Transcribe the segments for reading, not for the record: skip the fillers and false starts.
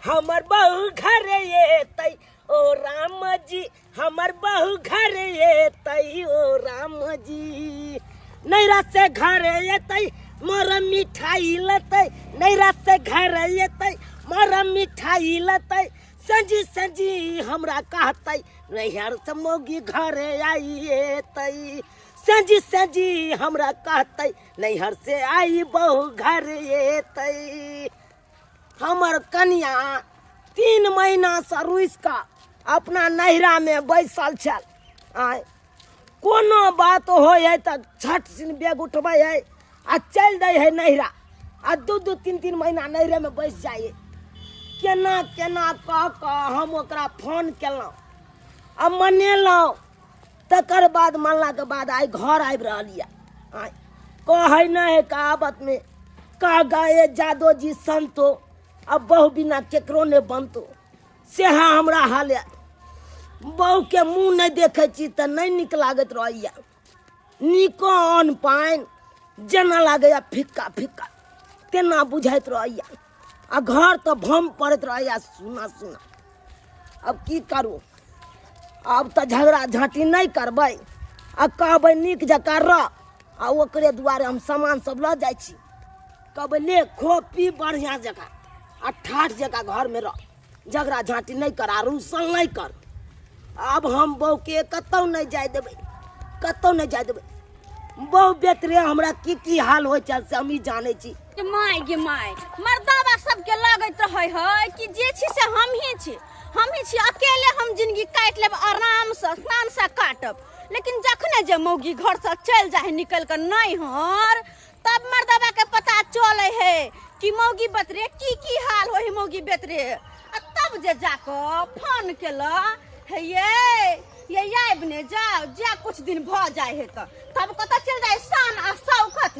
हमर बहू घर ये तई ओ राम जी, हमर बहू घर ये तई ओ राम जी। नैरा से घर ये तई मोर मिठाई लतई, नैरा से घर ये तई मोर मिठाई लतई। संजी संजी हमरा कहतई नैहर से मौगी घर आई तई। संजी संजी हमरा कहतई नैहर से आई बहू घर ये तई। हमर कन्या 3 महीना से रुइस का अपना नैहरा में बैसल छल। आय कोनो बात हो तो झट सिन बेग उठबै है आ चल दे है नैहरा आ 2-3 महीना नैहरे में बैस जाए। केना केना कह हम ओकरा फोन केलहुँ आ मनेलहुँ। तकर बाद मानला के बाद आई घर आबि रहलिए। आय कहे नहीं है कहावत में कह गए जादो जी संतो अब बहू बिना केकरो ने बनतो। से हमरा हाल है। बहू के मुँह नहीं देखे छी तो नहीं निक लागत रहैया। निको अन्न पानि जेना लागैया फिक्का फिक्का तेना बुझाइत रहैया। आ घर तो भम पड़त रहैया सुना सुना। अब की करूँ, अब तो झगड़ा झाँटी नहीं करबै आ कहबै नीक जकाँ रह आ ओकरे दुआरे हम सामान सब लऽ जाइ छी। कहबै ले खो पी बढ़िया जकाँ आ ठाठ जकाँ घर में रह, झगड़ा झाँटी नहीं कर आ रूसल नहीं कर। अब हम बहू के कतौ नहीं जाय देबै, कतौ नहीं जाय देबै। बहू बेतरे हमरा की हाल होइ छै से हम ही जानै छी। माय गे माय मर्दावा सबके लगैत रहे है कि जे छी से हम ही छी अकेले हम जिंदगी काट लेब आराम से शान से काटब। लेकिन जखने जे मौगी घर से चल जाए निकल कर नहीं हर तब मर्दावा के पता चले है कि मौगी बेतरे की हाल हो है मौगी बेतरे। तब जे जाकर फोन केला है ये आबने जाओ जा कुछ दिन भ जाए है तब कत चल जाए शान आ शौकत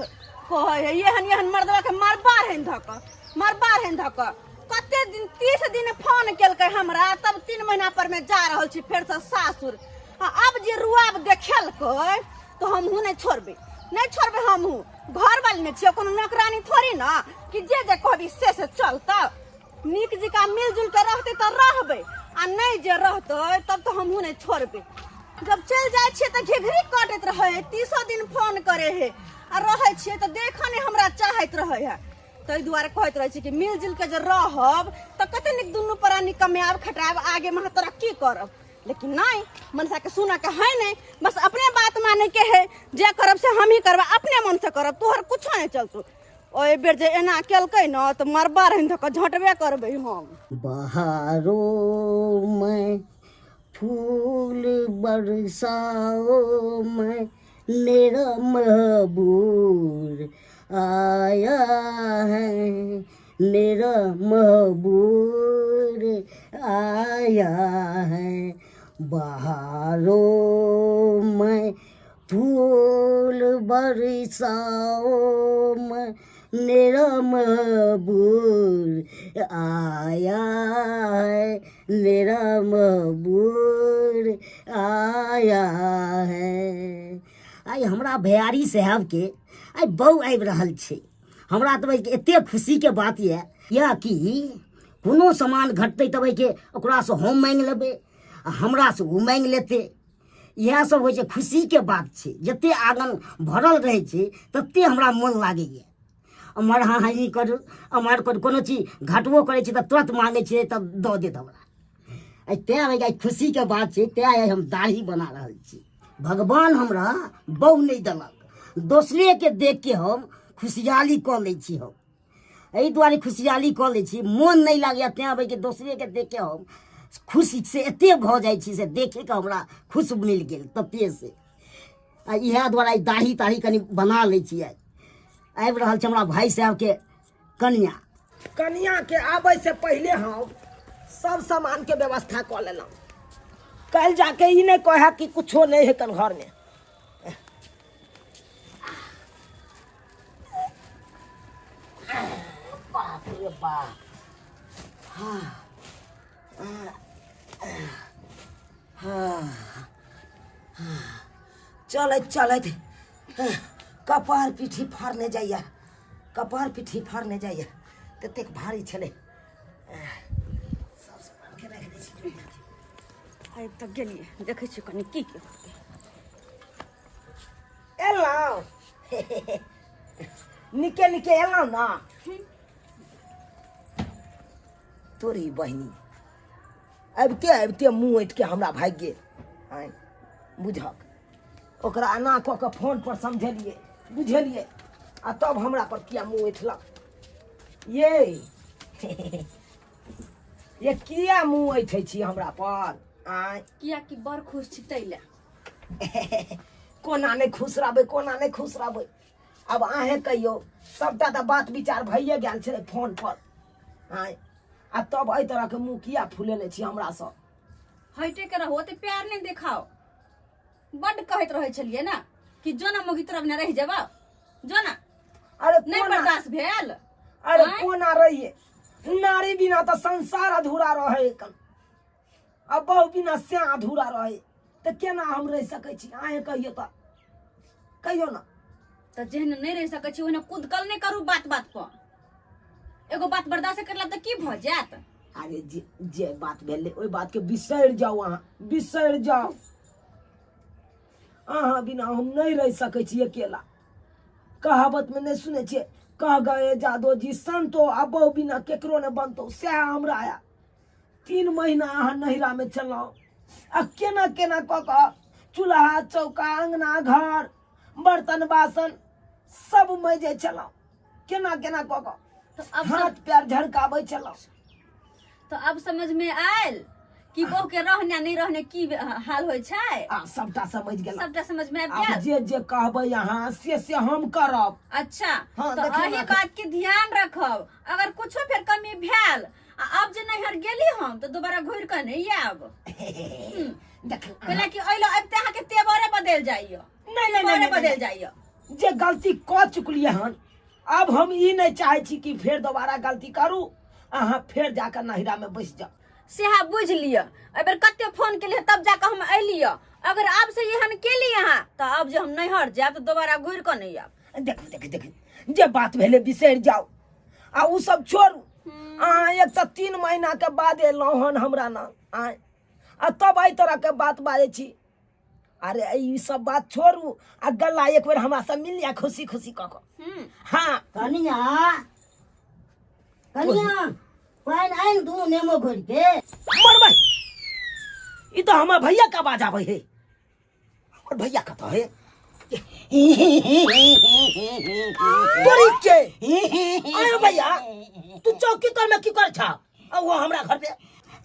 कहे है एहन मर्दवा के मरबार है धक कते दिन 30 दिन फोन केलकै हमरा तब 3 महीना पर में जा रहल छी फेर से सासुर। अब जे रुआब देखेलकै तो हमहू नहीं छोड़बे हमहू घर वाली में छियै कोनो नौकरानी थोड़ी ना कि जे कहबी से चलता। नीक जिका मिलजुल के रहते तो रहबे आ नहीं जे रहते तब तो हमहू नहीं छोड़बे। जब चल जाए छे तो घेघरी काटत रहे 30 दिन फोन करे है आ रहे छे तो देखा नहीं हमरा चाहत रहे है। ताहि दुआरे कहत रहे छी कि मिलजुल के जे रहब तो कते निक दुनू प्राणी कमाब खटाब आगे में तरक्की करब। लेकिन नहीं मनसा के सुना के है नहीं, बस अपने बात माने के है जे करब से हम ही करब अपने मन से करब तोहर कुछ नहीं चलतो। ओए बेर जे एना केलकै न तो मरबा रहन धक झटबे करबै हम। बहारो में फूल बरसाओ में मेरा महबूब आया है, मेरा महबूब आया है। बहारों में फूल बरसाओ में मेरा महबूब आया है, मेरा महबूब आया है। आई हमरा भैयारी साहब के आई बहू आबि रहल छै। हमरा तो एते खुशी के बात यह कि कोनो सामान घटतै तब के ओकरा से हम मांग लेबै हमरा से ओ मांग लेते। इएह सब होइ छै, खुशी के बात छै। जते आंगन भरल रहे छै तते हमरा मन लागैए। अमर हाँ हाँ करू अमर करू कोनो चीज घटबो करे छै तऽ तुरंत मांगे छै तब दऽ देत हमरा। तैं खुशी के बात छै, तैं हम दाढ़ी बना रहल छी। भगवान हमरा बहू नहीं देलक, दोसरे के देख के हम खुशहाली कऽ लै छी। हम एहि दुआरे खुशहाली कऽ लै छी, मोन नहीं लागैए तैं के दोसरे के देख के हम खुशी से एते भऽ जाइ छी से देखे के हमरा खुश मिल गेल तते से। आ इएह दुआरे दाढ़ी ताढ़ी कनि बना लै छी। आबि रहल छै हमरा भाई साहब के कन्या के आबै से पहले हम सब सामान के व्यवस्था कऽ लेलहुँ। कल जाके ई नहीं कहे कि कुछो नहीं है कल घर में। बाप रे बाप। चलत कपार पीठी फाड़ने जाइए, कपार पीठी फाड़ने जाइए ततेक भारी छलै। आइ तऽ गेलियै देखै छियै कनि की एलहुँ निके निके एलहुँ ना तोरी बहिनी अबिते मुँह ऐठ के हमरा भागि गेल आँय बुझक ओकरा एना कऽ के फोन पर समझेलियै बुझेलियै आ तब हमरा पर किया मुँह ऐठलक ये किया मुँह ऐठै छी हमरा पर आँय किया कि बड़ खुश छी तैले कोना नहीं खुश रहबै कोना नहीं खुश रहबै अब अहें कहियो सबटा तऽ बात विचार भइए गेल छलै फोन पर आँय आ तब एहि तरह के मुँह किया फुलेले छी हमरा सब हटे के रहो ते प्यार नहीं देखाओ बड कहत रहे छलिए ना कि जो ना मोगी तरफ न रह जाबा जो ना अरे नहीं बर्दाश्त भेल अरे कोना रहिए नारी बिना तो संसार अधूरा रहे कन अब बहु बिना से अधूरा रहे तो केना हम रह सकै छी अहें कहियो तो कहियो ना तो जेहन नहीं रह सकै छी ओहने कुदकल नहीं करू बात बात पर एगो बात बर्दाश्त करला तो की भ जात अरे जे बात भेले ओई बात के बिसर जाओ अहाँ बिसर जाओ अहाँ बिना हम नहीं रह सकै छी अकेला कहावत में नहीं सुने छिए कह गए जादो जी संतो आ बहु बिना केकरो ने बनतो सह हमरा आया 3 महीना अहाँ नहिरा में चलौ आ केना केना क चूल्हा चौका अंगना घर बर्तन बासन सब मजे चलौ केना केना क तो अब हाथ पैर झड़काबै चलौ तो अब समझ में आयल कि बहू के रहने नहीं रहने की हाल होय छै आ सबटा समझ गेल सबटा समझ में आबि अब गेल जे कहबै अहाँ से हम करब अच्छा हाँ, तो देखियौ एही ना। बात के ध्यान रखब अगर कुछो फिर कमी भेल आ अब जे नैहर गेली हम तो दोबारा घुर के नहीं आब देख कैला कि अइलो अब ते अहाँ के तेवरे बदल जाइयो नहीं बदल जाइयो जे गलती क चुकलिए हन अब हम ई नहीं चाहे छी कि फिर दोबारा गलती करू अहाँ फिर जाकर नहिरा में बैस जाओ सेहा बुझ लिया अगर कते फोन के लिए तब जाकर हम अलिय अगर अब से एहन केली अहाँ तो अब जे हम नैहर जाब तो दोबारा घुर के नहीं आब देख जे बात भेले बिसर जाओ आ उ सब छोड़ू अहाँ एक तो 3 महीना के बाद एलहुँ हन हमरा ना आय आ तब एहि तरह के बात बाजै छी अरे ई सब बात छोड़ू आ गल्ला एक बेर हमरा से मिल लिया खुशी खुशी कऽ हाँ कनिया पाइन आइन दू नेमो घोर के मरबै ई तो हमर भैया का आवाज आबै है हमर भैया कतऽ है तोरी के अरे भैया तू चौकी तर में की कर छा वो हमरा घर पे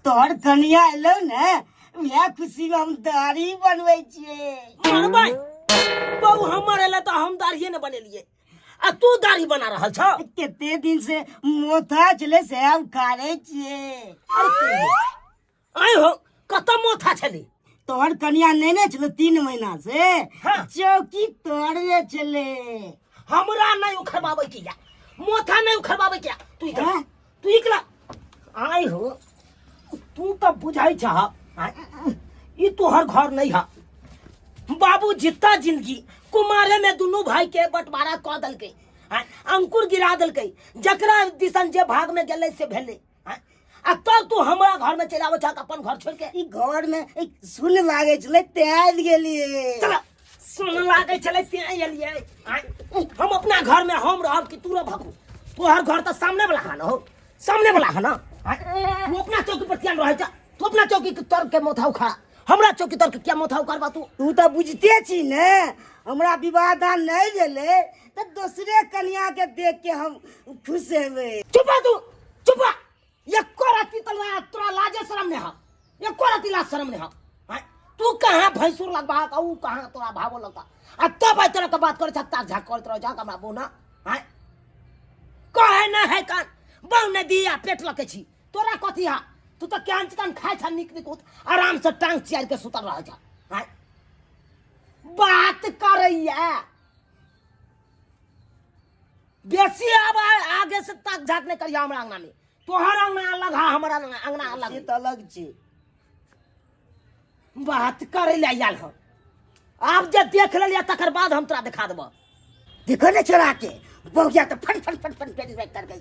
तोहर कनिया एलो ने वह खुशी में हम दाढ़ी बनबै छियै मरबै बहु हमर एले तो हम दाढ़िए ने बनेलिए आ तू दाढ़ी बना रहल छ केते दिन से मोथा चले से हम खारे छियै अरे आय हो कत मोथा छली तोहर कनिया नहीं ने चलो 3 महीना से हाँ। चौकी तोड़े चले हमरा नहीं उखड़बाबै किया मोथा नहीं उखड़बाबै किया तू इकला हाँ? तू इकला आय हो तू तो बुझाई छ ई तोहर घर नहीं है बाबू जितना जिंदगी कुमारे में दोनों भाई के बंटवारा क दलकै अंकुर गिरा दलकै जकरा दिसन जे भाग में गेलै से भेलै आ तब तू हमरा घर में चल आबै छ अपन घर छोड़ के ई घर में एक सुन लागे चले तेल गेलिए चल सुन लागे चले ते एलिए हम अपना घर में हम रहब कि तू रह भगू तोहर घर तो सामने वाला है ना हो सामने वाला है ना तू अपना चौकी पर क्या रह जा तू अपना चौकी के तर के मोथा उखा हमरा चौकी तर के क्या मोथा उखाड़बा तू तो बुझते छी ने हमरा विवाह दान नहीं भेले तो दूसरे कन्या के देख के हम खुश हेबे चुपा तू चुपा ये कोराती तोरा लाजे शर्म ने हा ये कोराती लाज शर्म ने हा तू कहां भैंसुर लगबा का ऊ कहां तोरा भावो लगता आ तब आई तरह के बात करे छक्का झाक करत रह जा हमरा बोना है कहे ना है कान बहु ने दिया पेट लके छी तोरा कथी हा तू तो कांच कान खाय छ निक निक आराम से टांग चियार के सुतल रह जा है बात करैया बेसी अब आगे से तक झाक नहीं करिया हमरा अंगना में तोहर अंगना अलग है हमारा अंगना अलग ये तो अलग छी बात करे ले आयल हम आप जब देख लिया तकर बाद हम तोरा दिखा देबो देखो ने चोरा के बहुया तो फट फट फट फट फट कर गई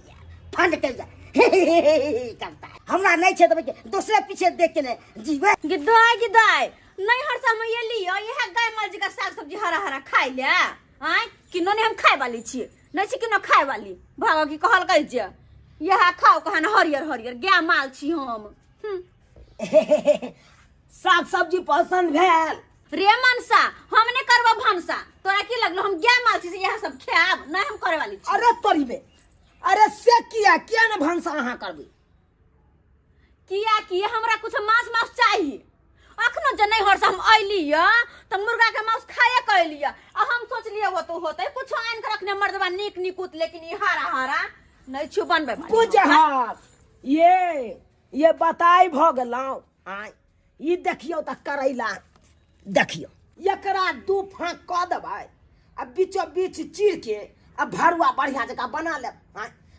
फंड कर जाए करता है। हमरा नहीं छे तो दूसरे पीछे देख के नहीं जीवे। गिदाई नहीं हर समय ये लियो यह गाय माल जी का साग सब्जी हरा हरा खाई ले आय किनो ने हम खाए वाली छी नहीं छी किनो खाए वाली भागा की कहल कह जे यह खाओ कहन हरियर हरियर गाय माल छी हम। साग सब्जी पसंद भेल रे मनसा हम ने करबो भनसा तोरा की लगलो हम गाय माल छी से यह सब खाब नहीं हम करे वाली छी। अरे तोरी में अरे से किया न भंसा अहाँ करबी किया हमरा कुछ मांस मांस चाहिए अखनो जे नहीं हर से हम अइली त मुर्गा के मांस खाए कहली आ हम सोचलिए वो तो होते कुछ आन के रखने मर्दबा नीक निकुत लेकिन ये हरा हरा नहीं छु बनबे बुझात ये बताई भ गेलौ आय ई देखियो त करैला देखियो एकरा दू फाँक क देबै आ बीचो बीच चीर के आ भरुआ बढ़िया जगह बना ले।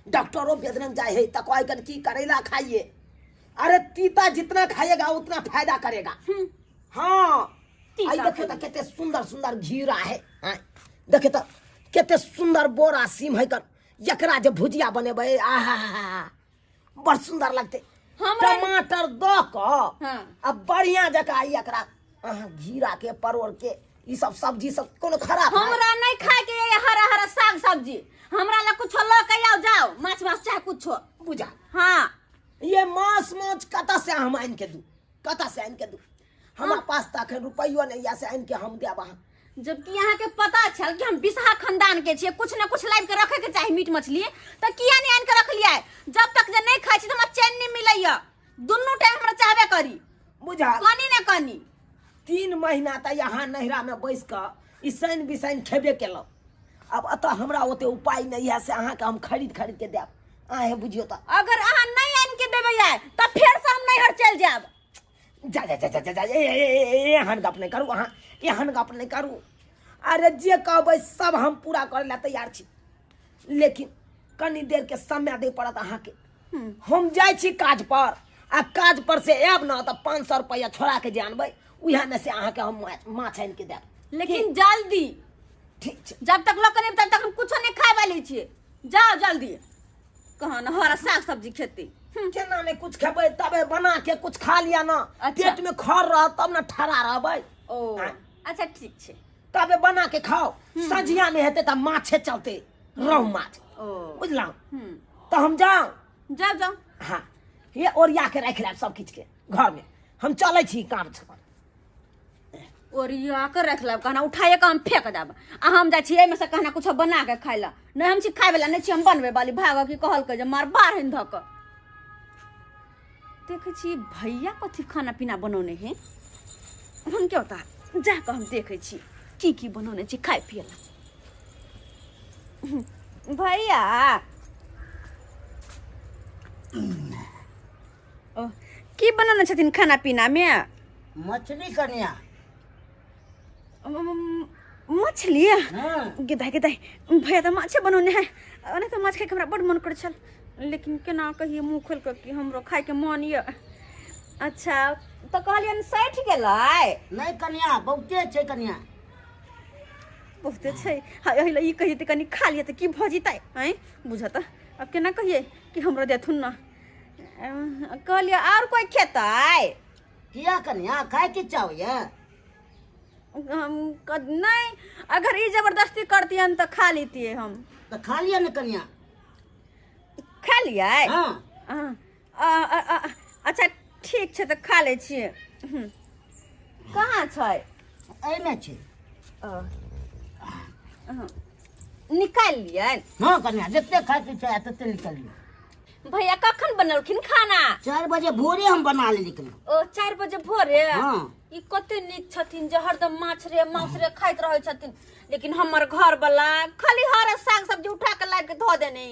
डॉक्टरों बेदरंग जाए है तो कह की करेला खाइए। अरे तीता जितना खाइएगा उतना फायदा करेगा। हाँ आई देखिए तो कितने सुंदर सुंदर घीरा है। देखिए तो कितने सुंदर बोरा सीम है कर एकरा जो भुजिया बनेबे आहा बड़ सुंदर लगते। टमाटर दो को अब बढ़िया जगह एकरा घीरा के परोर के ई सब सब्जी सब कोनो खराब हमरा नहीं खाए के ये हरा हरा साग सब्जी हमरा ला कुछ ल के आओ जाओ माछ माछ चाहे कुछ बुझा। हाँ ये मांस माछ कता से हम आन के दू कता से आन के दू हमरा पास तक रुपयो नहीं या से आन के हम देब अहाँ। जबकि यहाँ के पता चल कि हम बिसहा खानदान के छिए कुछ न कुछ लाइव के रखे के चाहिए मीट मछली तो किया नहीं आन के रख लिया जब तक जे नहीं खाई छी त हमरा चैन नहीं मिलैया दुन्नु टाइम हमरा चाहबे करी बुझा कनी न कनी 3 महीना तक यहाँ नहरा में बैस कर ईसैन बिसैन खेबे केलौ। अब अतः हमरा ओते उपाय नहीं है से अहाँ के हम खरीद के देब आहे बुझियो त अगर अहाँ नहीं आन के देबे आए त फिर से हम नैहर चल जाब। जा जा जा जा जा एहन गप नहीं करू अहाँ एहन गप नहीं करू। अरे जे कहबै सब हम पूरा करे ला तैयार छी लेकिन कनी देर के समय दे पड़त अहाँ के। हम जाय छी काज पर आ काज पर से आब न त 500 रुपया छोड़ा के जानबै उहा में से अहाँ के हम माछ आन के देब लेकिन जल्दी ठीक छै। जब तक लोग करे तब तक हम कुछ नहीं खाए वाली छिए जाओ जल्दी कहां न हरा साग सब्जी खेती केना नहीं कुछ खेबै तबे बना के कुछ खा लिया ना। अच्छा। पेट में खर रह तब न ठहरा रहबै। ओ अच्छा ठीक छे तबे बना के खाओ संझिया में हेते त माछे चलते रहु माछ ओ बुझलौ तो हम जाओ जाओ जाओ। हाँ ये ओरिया के रख ले सब किछ के घर में हम चले छी काम छ ओरिया के रख लब कहना उठाए के हम फेंक देब आ हम जा छी में से कहना कुछ बना के खाइ ला नहीं हम छी खाए वाला नहीं छी हम बनबे वाली भाग की कहल के जे मार बार हिन धक देखे छी भैया कथी खाना पीना बनौने हैं हम क्या होता जा के हम देखे छी की बनौने छी खाए पिए ला। भैया ओ की बनौने छथिन खाना पीना में मछली कन्या मछली गिदाई भैया तो माछे बनौने है नहीं तो माछ खाए के हमरा बड़ मन करे छल लेकिन केना कहिए मुंह खोल के कि हमरो खाए के मन ये। अच्छा तो कहलियन सैठ गेलै नहीं कन्या बहुते छै कन्या बहुते छै एहि ल ई कहिए त कनी खा लिए त की भ जितै हैं बुझत अब केना कहिए कि हमरो देथुन ना कहलिए और कोई खेतै किया कन्या खाए के चाहैया नहीं अगर ई जबरदस्ती करतियन त खा लेतिए हम तो खा लिया न कन्या खा लियै। हाँ अच्छा ठीक छै त खा लै छियै कहाँ छै एमे छै निकाल लियै। हाँ कन्या जते खाए के चाहे तते निकाल लिया। भैया कखन बनलखिन खाना 4 बजे भोरे हम बना लेली कन्या। ओ 4 बजे भोरे हाँ ई कते नीक छथिन जे हरदम माछ रे मांस रे खाइत रहै छथिन लेकिन हमर घर वाला खाली हरा साग सब्जी उठा के ला के धो देने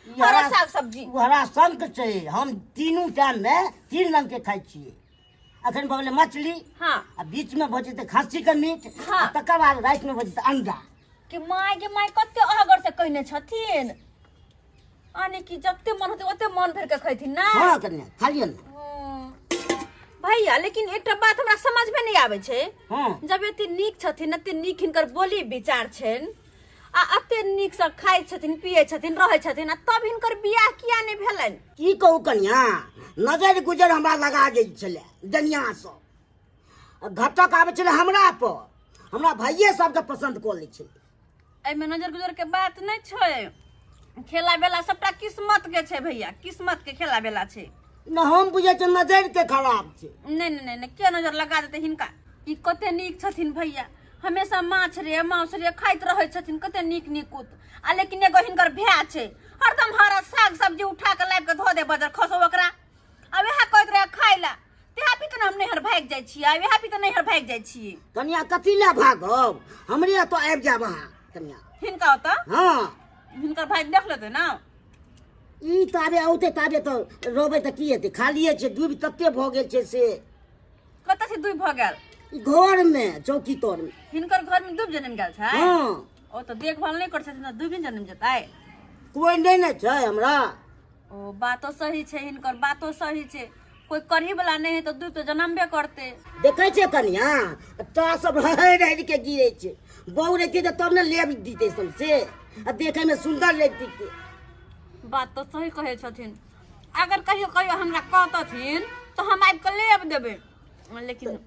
हरा साग सब्जी हरा संग छै हम तीनों टाइम में 3 रंग के खाई छियै। अखन भले मछली हाँ आ बीच में भजे त खस्सी के मीट हाँ। आ तकर बाद रात में भजे अंडा कि माय कते अहगर से कहने छथिन आने की जते मन होते ओते मन भर के खैथिन ना। हाँ कन्या खा लिया न। भैया लेकिन एकटा बात हमरा समझ में नहीं आवे छै हाँ जब एते नीक छथिन एते नीक हिनकर बोली विचार छन आ अते नीक से खाइ छथिन पियै छथिन रहै छथिन आ तब हिनकर बियाह किया नहि भेलनि? की कहू कन्या, नजर गुजर हमरा लगा जाइ छलै दुनिया से, घटक आबै छलै हमरा पर, हमरा भाइये सबके पसंद कऽ लै छलै। एहिमे नजर गुजर के बात नहीं छै, खेला बेला सबटा किस्मत के छै भैया, किस्मत के खेला बेला छै। न हम बुझे छ नजर के खराब छै। नहीं नहीं नहीं के नजर लगा देते हिनका? ई कते नीक छथिन भैया, हमेशा माछ रे मांस रे खाइत रहै छथिन, कते नीक नीक उत। आ लेकिन एगो हिनकर भैया छै, हरदम हरा साग सब्जी उठा के लाबि के धो दे बजर खसो ओकरा, अब वएह कहैत रहे खाइ ला, तेहा पी के हम नैहर भागि जाइ छियै, वएह पी के नैहर भागि जाइ छियै। कन्या कथी ला भागब, हमरे तो आबि जाब अहाँ कन्या। हिनका ओतऽ हाँ हिनकर भाई देख लेतै ना। ई ताबे औते ताबे तो रोबे त की हेतै, खालिए छै, दूब तते भ गेल छै से। कतऽ से दूब भ गेल? ई घर में चौकी तर में। हिनकर घर में दूब जन्म गेल छै? हाँ ओ तो देखभाल नहीं कर छथिन, दूब जन्म जेतै? कोई नहीं न छै हमरा। ओ बातो सही छै, हिनकर बातो सही छै, कोई करी वाला नहीं है तो दूब तो जन्मबे करते। देखे छै कन्या, ता सब रह के गिरे छै, बहू रहती तब न लेब दीते सबसे, आ देखे में सुंदर लगती थी। बात तो सही कहे छथिन, अगर कहियो कहियो हमरा कहतथिन तो हम आबि के लेब देबै, लेकिन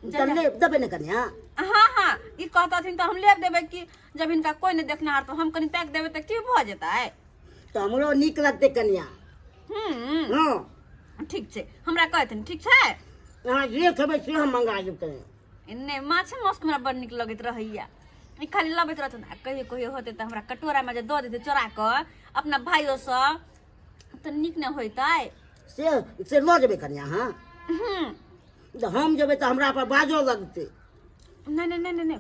लेब देबे न कन्या। हाँ हाँ ई कहतथिन तो हम लेब देबै कि जब हिनका कोई नहीं देखना तो हम कनी पैक देबै तो की भ जेतै? तो हमरो नीक लगते कन्या। हाँ ठीक छै, हमरा कहथिन ठीक छै, अहाँ जे खेबै से हम मंगा देब कन्या। नहीं माछ माउस हमरा बड़ नीक लगैत रहैया, ई खाली लबैत रहतन, आ कहियो कहियो होते तो हमरा कटोरा में जे दऽ देते चोरा कऽ अपना भाइयों से, तो नीक न होइतै? से लऽ जेबै कन्या। हाँ हम जेबै तो हमरा पर बाजो लगते। नहीं नहीं नहीं नहीं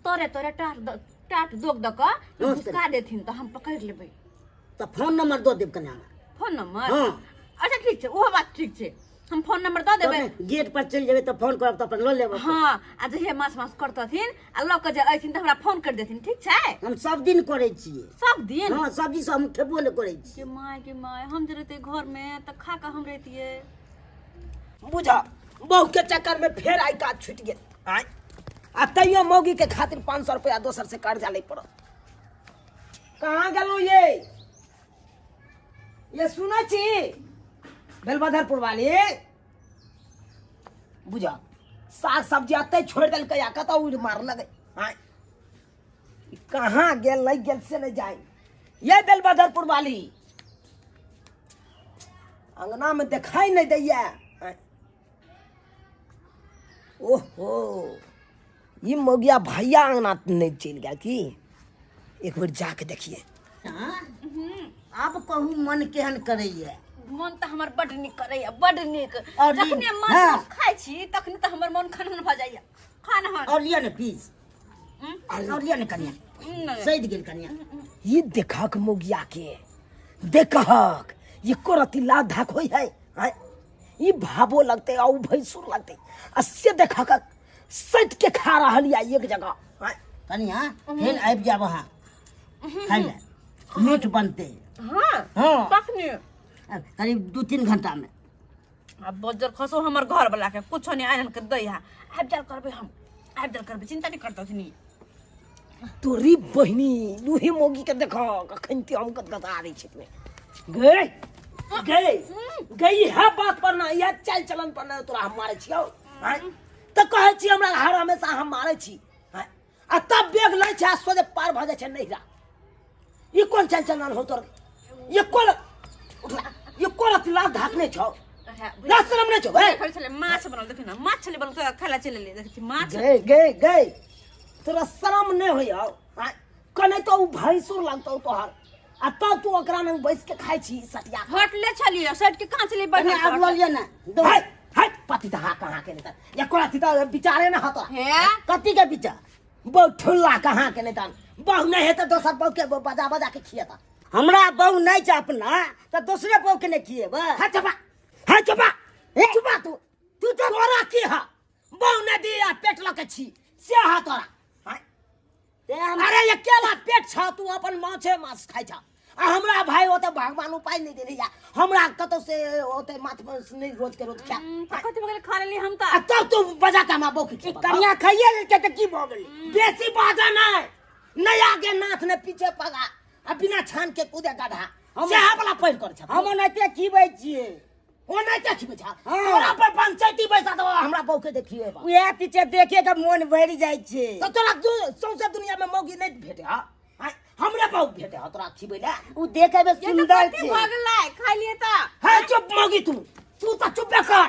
तोरे तोरे टाट दोग द के घुसका देथिन तो हम पकड़ लेबै। तो फोन नंबर दऽ देब कन्या। Phone number? हाँ अच्छा ठीक छै, वो बात ठीक छै, हम फोन नंबर दऽ देबै। गेट पर चलि जेबै तो फोन करब तो अपन लऽ लेब। हाँ आ जहिया माछ माछ करतथिन आ लऽ के जे अइथिन तो हमरा फोन कर देथिन, ठीक छै? हम सब दिन करे छियै। सब दिन? हाँ सब्जी सब हम खेबो न करे छियै। के माय हम जे रहते घर में तो खा के हम रहतिये। बुझा बहू के चक्कर में फेर आई काज छूट गेल, आय आ तैयो मौगी के खातिर 500 रुपया दोसर से कर्जा ले पड़ल। कहाँ गेलो ये सुनै छी बेलबधरपुर वाली? बुझा साग सब्जी अते छोड़ दिल या कत उड़ मार लगे, आय कहाँ गेल नहीं गेल से नहीं जाए। ये बेलबधरपुर वाली अंगना में दिखाई नहीं दैया। ओहो ये मोगिया भैया अंगना नहीं चल गया कि? एक बार जाके देखिए। अब कहू मन केहन करैया? मन तो हमर बड नीक करैया, बड नीक। और जखने माछ हाँ। माछ खाइ छी तखने तो हमर मन खनहन भ जाइया, खनहन। और लिया न पीस, और लिया न कन्या, नहीं। सही गेल कन्या। ये देखक मोगिया के देखक ये कोरती ला धाक होई है, आय ये भाबो लगते औ भैंसुर लगते अस्से देखक सट के खा रहल या एक जगह, आय कन्या फिर आबि जाब अहाँ खाइ ले, मीट बनते। हाँ हाँ तखने करीब 2-3 घंटा में। अब बजर खसो हमर घर वाला के कुछो नहीं आनन के दै हा, आबि जाल करबै हम, आबि जाल करबै, चिंता नहीं करतथिनी। तोरी बहिनी लूही मोगी के देखो कखन ते हम कतकता रही छितने गए गए गई है बात पर ना, या चल चलन पर ना तोरा हम मारे छियो, आय त कहै छी हमरा हर हमेशा हम मारे छी, आय आ तब बेग लै छै सोदे पार भ जाय छै नहिरा। ये कोन चल चलन हो तोर? ये कोन ये कोन तिला धाकने छौ? लाशरम नहीं छौ? फेर चले माछ बनल, देखि ना माछ चले बनल, तो खाला चले ले, देखि माछ। गए गए गए तोरा शरम नहीं होइयो? आय कने तो भैंसुर लगतौ तोहर, आ तब तू ओकरा में बैस के खाइ छी सटिया। हट ले चलिए, सट के कहां चले कन्या बढ़िया अब लऽ लिया न। हाय हाय पति दहा कहाँ के नेता या कोराती तो बिचारे ना हतो है। कथी के बिचा? बहु ठुल्ला कहाँ के नेता बहु नहीं है तो दोसर बहु के बजा बजा के खियाता। हमरा बहू नहीं छै अपना तो दूसरे बहू के नहीं खिएबे। हाय चबा, हाय चबा, ए चबा तू तो तोरा की हा बहु न दिया पेट लके छी से हा तोरा। हाय ते हम अरे ये केला पेट छा तू अपन माछे माछ खाइ छा, आ हमरा भाई ओते भगवान उपाय नहीं देने जा हमरा कतो से ओते माथ में नहीं रोज के रोज खा कथि भगले खा लेली हम त तब तू बजा के हमरा बौक कनिया खाइए के त की भ गेल बेसी बाजा नहीं नया के नाथ ने पीछे पगा आ बिना छान के कूदे गधा सेहा वाला पैर कर छ हम ओनाते खीबै छियै ओनाते खीबै छ हमरा पर पंचायती पैसा तो हमरा बौक के देखिए बा उहे पीछे देखे के मन भरि जाइ छै तो तोरा सौंसे दुनिया में मौगी नहीं भेटे हा हमरे बहुत भेटे हा तोरा खीबै ले उ देखे में सुंदर छै भगले खा लिए त है चुप मौगी तू तो चुप कर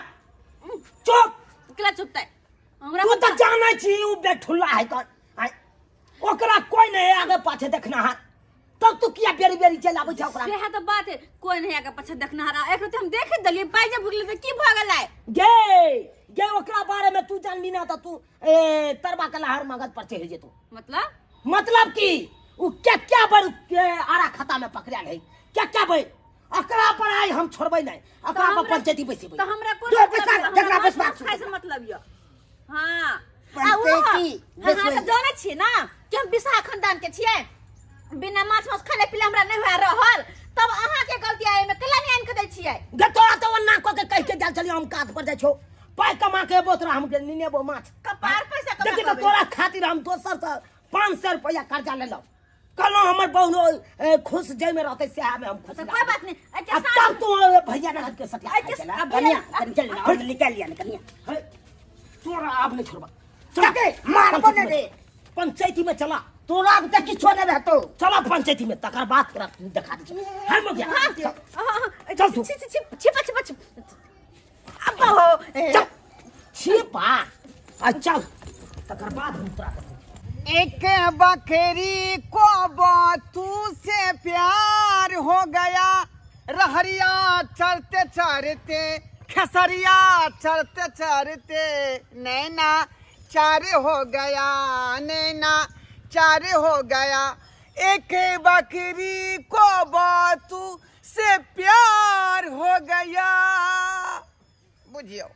चुप केला चुपतै हमरा तू तो जानै छी उ बेठुल्ला है कौन ओकरा कोई नहीं आगे पाछे देखना है तब तू किया बेरी बेरी चल आबै छ ओकरा सेहा त बात है कोई नहीं आगे पछा देखना हरा एक तो हम देख दलिए पाई जब भगले त की भगले गे गे ओकरा बारे में तू जानली ना त तू तरबा के लहर मगज पर चढ़ जेतू मतलब की उ क्या बर आरा खाता में पकड़ल है क्या बर अकरा पर आई हम छोड़बै नहीं अकरा पर पंचायती पैसे तो हमरा कोन पैसा जकरा पैसा कैसे मतलब यो हां पंचायती हां त जानै छी ना कि हम बिसाह खानदान के छियै बिना माछ माछ खाले पीले हमरा नहीं होय रहल तब अहाँ के गलती आए में कला नहीं आन के दै छियै गे तोरा तो ओन्ना को के कह के जाल चली हम कात पर जाय छौ पाई कमा के बोतरा हम के निनेबो माछ कपार पैसा कमा देखि तो तोरा खातिर हम दोसर से 500 रुपया कर्जा ले लो कलो हमर बहुनो खुश जय में रहते से में हम खुश कोई बात नहीं तब तू भैया ना के सटिया कनिया चल ना हम निकाल लिया कनिया तोरा अब नहीं छोड़बा चके मारबो ने रे पंचायती में चला तोरा अब तक किछो नहीं रहतो चला पंचायती में तकर बात करा दिखा दे हम हो गया चल तू छिपा अब हो छिपा अच्छा तकर बाद हम तोरा एक बकरी को बातू से प्यार हो गया रहरिया चरते चरते खसरिया चरते चरते नैना चार हो गया नैना चार हो गया एक बकरी को बातू से प्यार हो गया बुझियो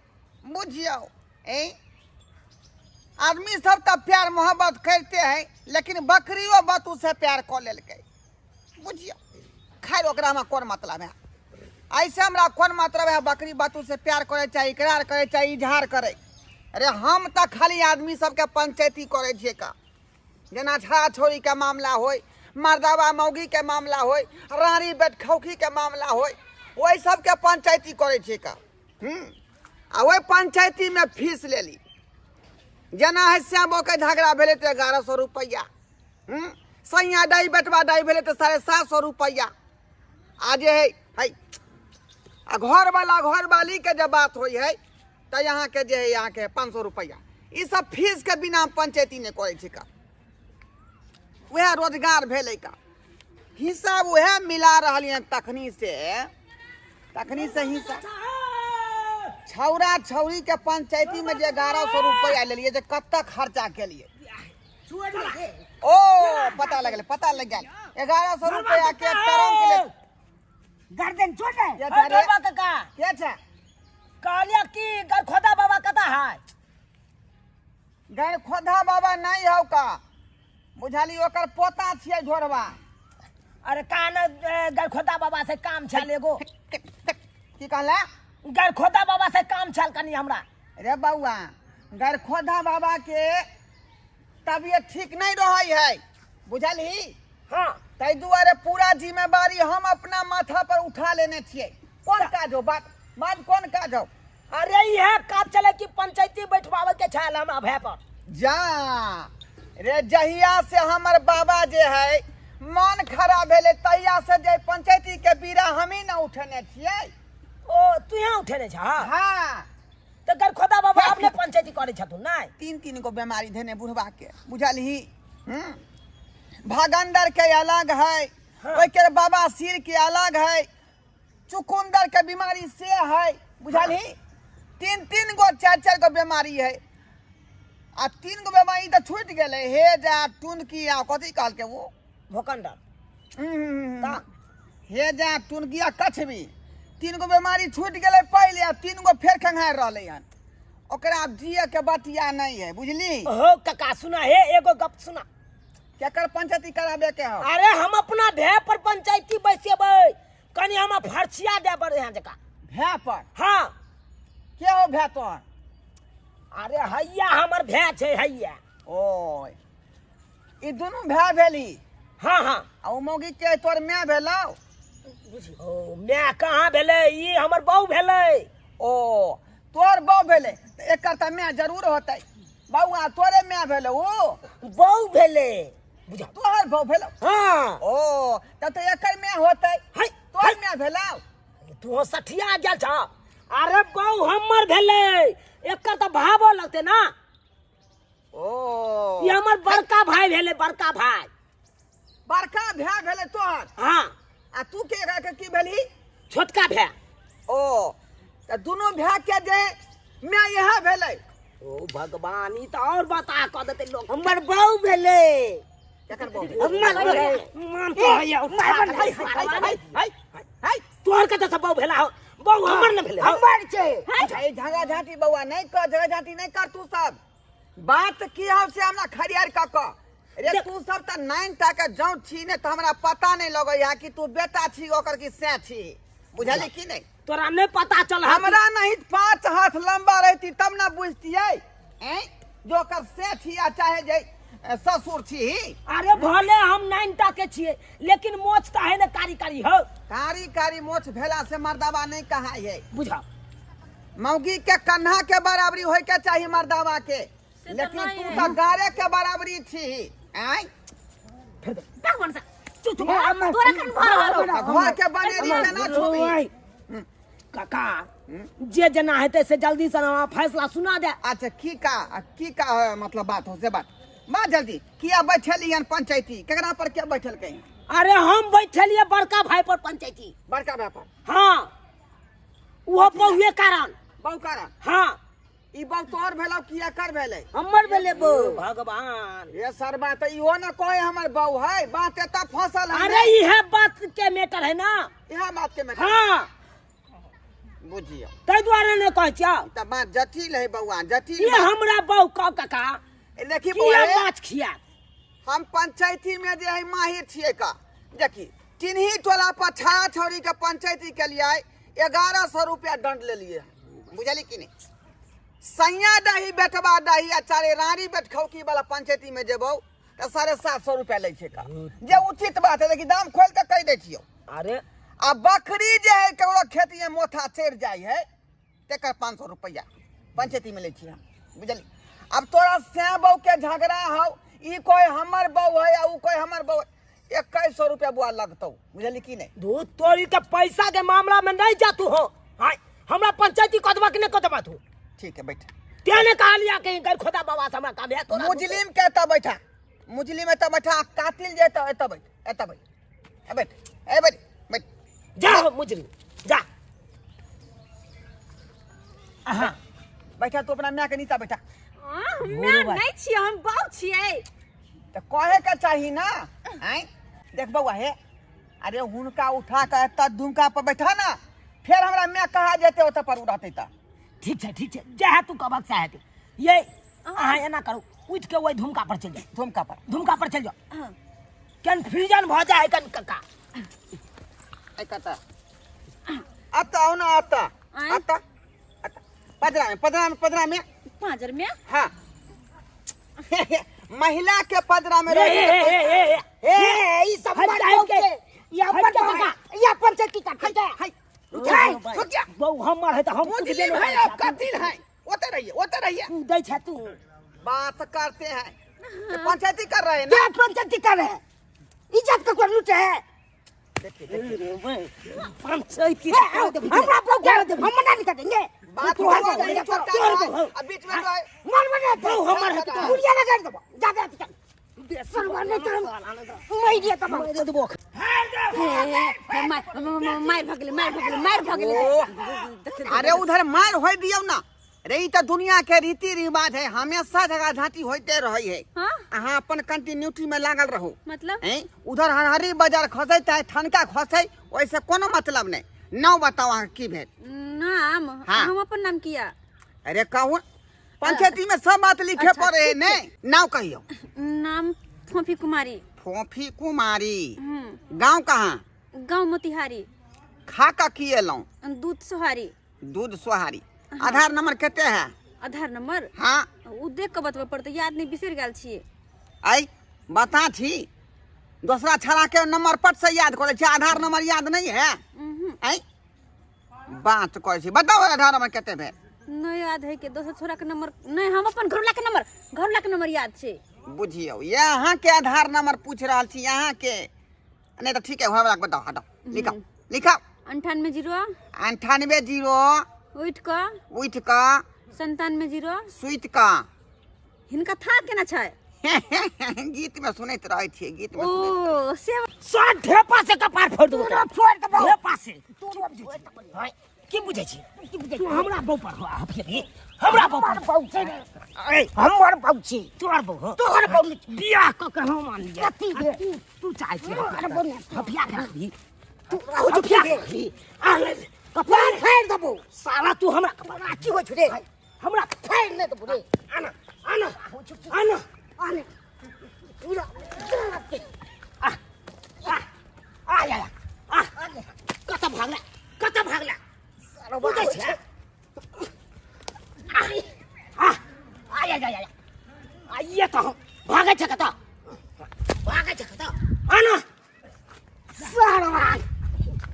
आदमी सब तो प्यार मोहब्बत करते हैं लेकिन बकरियों बातू से प्यार कर लेलकै बुझियो खैर ओकरा में कौन मतलब है ऐसे हमरा कौन मतलब है बकरी बातू से प्यार करे चाहे इकरार करे चाहे इजहार करे अरे हम तो खाली आदमी सबके पंचायती करे छियै का जेना छड़ा छोड़ी के मामला होय मर्दावा मौगी के मामला होय रानी बेटखौखी के मामला होय वही सबके पंचायती करे छियै का आ वही पंचायती में फीस लेली जना है श्यामो के झगड़ा भेले तो 1100 रुपया सैया दाई बेटवा दाई भेले तो 750 रुपया आज है घर वाली के जब बात हुई है तो यहाँ के जे है यहाँ के 500 रुपया ये सब फीस के बिना पंचायती ने करे छी का वह रोजगार भेले का हिसाब वह मिला रहल है तखनी से हिसाब छौरा छौरी के पंचायती में जे 1100 रुपया ले लिए जे कत्ता खर्चा के लिए ओ पता लग गया 1100 रुपया के तरंग के लिए गार्डन छोड़ दे ये जा रे। बाबा काका के छै कहलिया की गरखोदा बाबा कता है गैर खोदा बाबा नहीं हौ का बुझाली ओकर पोता छियै झोरवा अरे कान गरखोदा बाबा से काम छल एगो की कहला गरखोदा बाबा से काम छल कनी हमरा रे बउआ गैर खोदा बाबा के तबियत ठीक नहीं रही है बुझली हां ताई दुआरे पूरा जिम्मेवारी हम अपना माथा पर उठा लेने छियै कौन काज हो बात कौन काज हो अरे यह काम चले कि पंचायती बैठवावे के छल हमरा भय पर जा रे जहिया से हमर बाबा जे है मन खराब भेले तहिया से जे पंचायती के बीरा हमी न उठेने छियै ओ तू यहाँ उठेने छ हाँ तो गरखोदा बाबा अपने पंचायती करे छथुन नहीं 3 गो बीमारी धने बुढ़वा के बुझलही भागंदर के अलग है ओइ के बाबा सिर के अलग है चुकुंदर के बीमारी से है बुझलही 3 गो 4 गो बीमारी है आ 3 गो बीमारी तो छूट गेले हे जा टुनकी आ कथी कहल के वो भोकंडर हे जा टुनकिया कछबी 3 गो बीमारी छूट गेले पहले आ 3 गो फेर खंगार रहले हन ओकरा जिए के बतिया नहीं है बुझली हो काका सुना हे एगो गप सुना केकर पंचायती कराबे के हो? अरे हम अपना भे पर पंचायती बैसेबै कनी हम फरछिया दे बड़े हैं जका भे पर हाँ के हो भे तोहर? अरे हैया हमर भे छे हैया ओए ई दुनू भे भेली हाँ हाँ आ उ मौगी के तोर माय भेलौ? ओ मैं कहाँ भेले ई हमर बहू भेले ओ तोर बहू भेले त एकर त माय जरूर होतै। बउआ तोरे माय भेलौ ओ? बहू भेले बुझा तोहर बहू भेलौ? हाँ ओ त एकर माय होतै। है तोहर माय भेलौ? तू सठिया गेल छ। अरे बहू हमर भेले एकर त भावो लगते ना। ओ ये हमर बड़का भाई भेले बड़का भाई। बड़का भे भेले तोहर हाँ आ तू के की भेली? छोटका भे। ओ त दुनू भे के जे माय यह भेलै। ओ भगवान ई तो और बता क देते लोग हमर बहू भेले केकर बहू? हमर भेले मान तो है हाय तोहर कत से बहू भेला हो बहू हमर न भेले हमर छे छै झगा झाटी बउआ नहीं कर, झगा झाटी नहीं कर। तू सब बात की हो से हमरा खरियार क रे तू सब त 9 टा के जौ छी ने त हमरा पता नहीं लगै है कि तू बेटा छी ओकर की से छी। बुझली कि नहीं? तोरा नहीं पता चल हमरा नहीं 5 हाथ लंबा रहती तब ना बुझतियै हैं जो कर से छी या चाहे जे ससुर छी। अरे भले हम 9 टा के छिए लेकिन मोछ त है न कारी कारी हो। कारी कारी मोछ भेला से मर्दावा नहीं कहा है। बुझा मौगी के कन्हा के बराबरी होय के चाहिए मर्दावा के, लेकिन तू तो गारे के बराबरी छी। आई भगवान सा चुप तोरा कन घर के बनेरी केना छुबी? काका जे जना हेते से जल्दी से ना फैसला सुना दे। अच्छा की का मतलब बात हो से बात जल्दी किया बैठलियन पंचायती केकरा पर के बैठल कहीं? अरे हम बैठलिए बड़का भाई पर पंचायती। बड़का व्यापार हाँ वो बहुए कारण बहु कारण। हाँ ई बहु तोर भेलौ कि एकर भेलै? हमर भेले बहू भगवान। ये सर बात इहो न कहे हमर बहु है, बात एता फसल है। अरे यह बात के मैटर है ना। यह बात के में हाँ बुझियो तै द्वारा ने कह छ त बात जटिल है बउआ जटिल। ये हमरा बहू का काका देखी किया बउआ माछ खिया हम पंचायती में जे है माहिर छिए का। देखी तिन्ही टोला पर छाया छोरी के पंचायती के लिए 1100 रुपया दंड ले लिए। बुझली कि नहीं? सैया दही बेटवा दही आ चारे रानी बेट खौकी वाला पंचायती में जेबो त 750 रुपया ले छे का। जे उचित बात है लेकिन दाम खोल के कह दे छियो। अरे आ बकरी जे है ककरो खेती में मोथा चढ़ जाय है तेकर 500 रुपया पंचायती में ले छी हम। बुझली? अब तोरा से बहू के झगड़ा हो ई कोई हमर बहू है आ उ कोई हमर बहू 2100 रुपया बुआ लगतौ। बुझली कि नहीं? दूध तोरी के पैसा के मामला में नहीं जातू हो। हाय हमरा पंचायती कदवा के नहीं कदवा तू। ठीक है बैठ। तेने कहा लिया कहीं गैर खुदा बाबा से हमरा काम है तोरा। मुजलिम के त बैठा, मुजलिम में त बैठा, कातिल जे त एत बैठ, एत बैठ, ए बैठ, ए बैठ, बैठ। जा मुजरिम जा। हाँ बैठा तू अपना माय के नीचा बैठा। मैं नहीं छिए हम बहू छिए। तो कहे के चाहिए ना। आई देख बउआ हे अरे हुनका उठा के एत दुमका पर बैठा ना फिर हमरा माय कहा जेते ओत पर उड़ाते त। ठीक है जहाँ तू कबक से है ये हाँ एना करो उठ के वही धुमका पर चल जाए। धुमका पर चल जाओ कन्फ्यूजन भ जाए कन काका। आई कता आता हो ना आता आता पदरा में पांजर में हाँ महिला के पदरा में रह ये सब टाइम के ये पंचायती का ठीक है। बहू हमर है तो हम कुछ देनो है कातिल है ओते रहिए दे छ तू बात करते हैं पंचायती कर रहे हैं क्या ना। पंचायती कर रहे हैं इज्जत का कोई लूटे है। पंचायती हमरा बहू के हम मना नहीं करेंगे। बात तू हो हट गई जा, अब बीच में मन बने बहू हमर है तो गुड़िया लगा दबो जा बेसरवा नहीं तो मैं दिया तब दे दबो। मार भगले अरे उधर मार हो दियो ना रे। ई त दुनिया के रीति रिवाज है, हमेशा झगड़ा झांटी होते रही है। हाँ अहाँ अपन कंटिन्यूटी में लागल रहो। मतलब हैं उधर हरहरी बाजार खसे चाहे ठनका खसे वैसे कोनो मतलब नहीं। नाम बताओ अहाँ की भेल? नाम हाँ। हम अपन नाम किया अरे कहूँ पंचायती में सब बात लिखे पड़े है ने नाम कहियो। नाम फोफी कुमारी। फोफी कुमारी। गांव कहाँ? गांव मोतिहारी। खा का किए लो? दूध सोहारी। दूध सोहारी। आधार नंबर कते है? आधार नंबर हाँ उ देख के बतबे पड़ते, याद नहीं, बिसर गेल छिए। आई बता छी दूसरा छड़ा के नंबर पट से याद करे छी, आधार नंबर याद नहीं है? आई बात करे छी, बताओ आधार नंबर कते भेल? नहीं याद है के दोसर छोरा के नंबर नहीं, हम अपन घरवाला के नंबर याद छे। बुझियो यहाँ के आधार नंबर पूछ रहा छी, यहाँ के नहीं तो ठीक है हमरा बताओ, हटाओ लिखाओ लिखाओ। 98 0 98 0 उठ का 97 0 सुइत का। हिनका था केना छै? गीत में सुनैत रहे छी, गीत में ओ से साथ ढेपा से कपार फोड़ दो, फोड़ दो ढेपा से। की बुझे छी? तू हमरा बौ पर हो अभी, हमरा बौ पर बौ छै। ए हमर बौ छी, तोर बौ हो, तोर बौ बियाह क के हम मान लिया। तू चाहे छी हफिया के रखी, तू हफिया के रखी। आ ले कपार फाड़ दबो साला, तू हमरा कपार की हो छुरे, हमरा फाड़ ले दबो रे। आना आना आना आने पूरा आ आ आ या आ कत भागला साला बुझै छै। आ आ या आ ये तो भागै छै, कत आना साला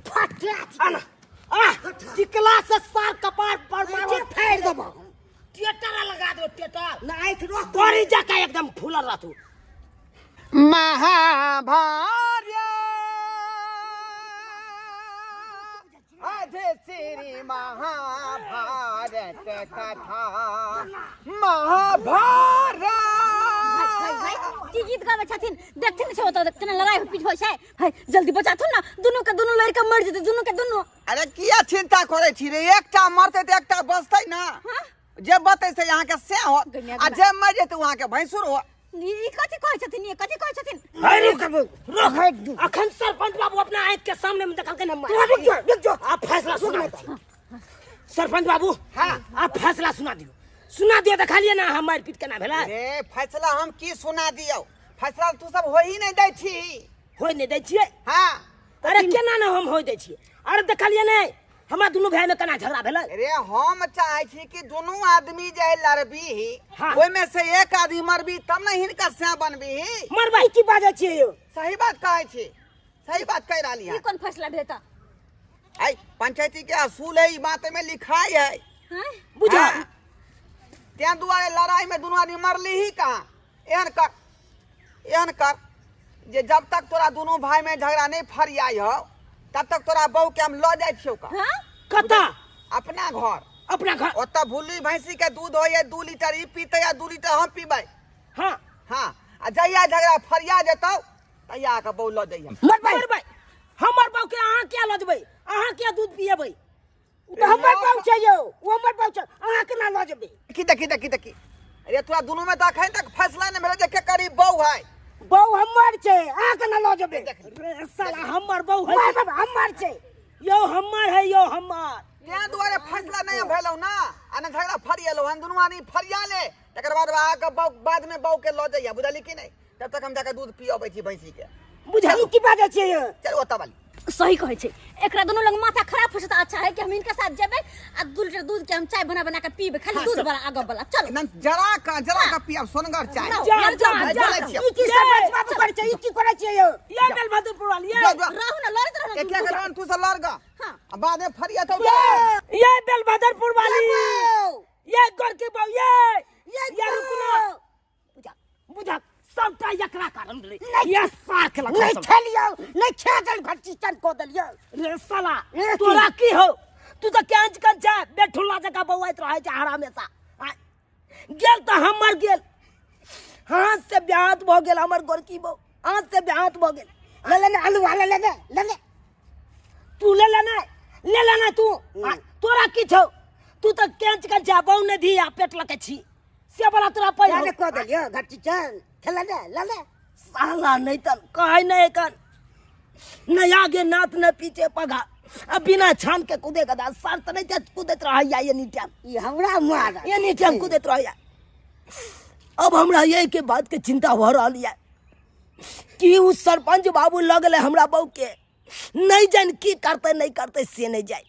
फटा आना आ टिकला से सार कपार पर मारो, फाड़ देबो। टेटर लगा दो, टेटर नहीं रो तोरी जका एकदम फूलल रहतू। महाभारत आधे श्री महाभारत कथा महाभारत। की गीत गावे छथिन, देखथिन से होता केना लड़ाई पीट हो छै। भाई जल्दी बचाथुन ना, दुनू के दुनू लड़का मर जेते, दुनू के दुनू। अरे किया चिंता करे छी रे, एकटा मरते त एकटा बचतै ना। जे बते से यहाँ के से हो, आ जे मर जेते वहां के भैंसुर हो। ई कथि कहै छथिन, ये कथि कहै छथिन? रुक अखन सरपंच बाबू अपना आंख के सामने में देखल के न रुक जो आप फैसला सुना। सरपंच बाबू हां आप फैसला सुना दियो देखा लिया ना हम मार पीट केना भेला। रे फैसला हम की सुना दियो, फैसला तू सब हो ही नहीं दै छी। होय नहीं दै छियै? हां अरे केना ना हम होय दै छियै? अरे देखा लिया नै हमरा दुनू भाई में केना झगड़ा भेलै। रे हम चाहे छी कि दोनों आदमी जे लड़बी हाँ। ओय में से एक आदमी मरबी तब न हिनका से बनबी। मरबाई की बाजै छियै यो? सही बात कहै छी, सही बात कह रहली है। ई कोन फैसला भेता? आई पंचायती के असूल है, ई बात में लिखाई है। हैं बुझा त्या दुआरे लड़ाई में दोनों आदमी मरली ही कहाँ। एहन कर जे जब तक तोरा दोनों भाई में झगड़ा नहीं फरियाई हो तब तक तोरा बहू के हम लो जाय छियो। हां कता अपना घर ओता भूली भैंसी के दूध हो ये 2 लीटर ई पीते या 2 लीटर हम पीबै। हां हाँ आ जहिया झगड़ा फरिया जेतौ तहिया के बहू लो जइया। मरबाई हमर बहू के अहाँ क्या लो देबै? अहाँ क्या दूध पिएबै? तो हमर बहू छै यो, वो हमर बहू छै, अहाँ केना लो जेबै? देखी अरे तोरा दोनों में तखन तक फैसला नहीं भेलै जे के करीब बहू है। बहू हमर छै, अहाँ केना लो जेबै? रे साला हमर बहू है, हमर छै यो, हमर है यो हमर। त्या दुआरे फैसला नहीं भेलौ ना, आ न झगड़ा फरियेलौ, हम दोनों आदमी फरिया ले तकर बाद आके बाद में बहू के लो जइया, बुझली कि नहीं? तब तक हम जाके दूध पियाबै छी भैंसी के। बुझाई की बाजै छियै यो? चल ओता वाली सही कहै छै। एकरा दोनों लग माथा खराब हो अच्छा है कि हम इनके साथ जेबै आ 2 लीटर दूध के हम चाय बना के पीबे, खाली दूध वाला आगे वाला। चल एकदम जरा का पिया सोनगर चाय। जा ई की सरपंच बाबू कर छै, ई की करै छियै यो? ये बेलबहादुरपुर वाली ये रहू ना लड़त रहू ना। एक एक रन तू से लड़गा हां बाद में फरिया तो ये बेलबहादुरपुर वाली ये गोरकी बहू ये रुक बुझा सबटा एकरा कारण रे। ये साख लगा नहीं खेलियो, नहीं खेजल घटी चन को दलियो। रे साला तोरा की हो? तू तो केंच कंचा बेठुला जका बौआइत रहै छै हरामेसा। गेल त हमर गेल, हाथ से ब्याहत भ गेल हमर गोरकी बहू, हाथ से ब्याहत भ गेल। ले आलू वाला ले तू ले लेना तू। तोरा की छौ? तू तो केंच कंचा बहू ने धिया पेट लके छी से बड़ा तोरा पै को दलियो घटी चल खेला ले साला नहीं तन कहे नहीं कन न आगे नाथ न पीछे पगा, अब बिना छान के कूदे का दास सर तो नहीं कूदत रहा ये नीचा ये हमरा मार ये नीचा कूदत रहा। अब हमरा ये के बात के चिंता हो रहा है कि उ सरपंच बाबू लगले हमरा बहू के नहीं जान की करते नहीं करते से नहीं जाए।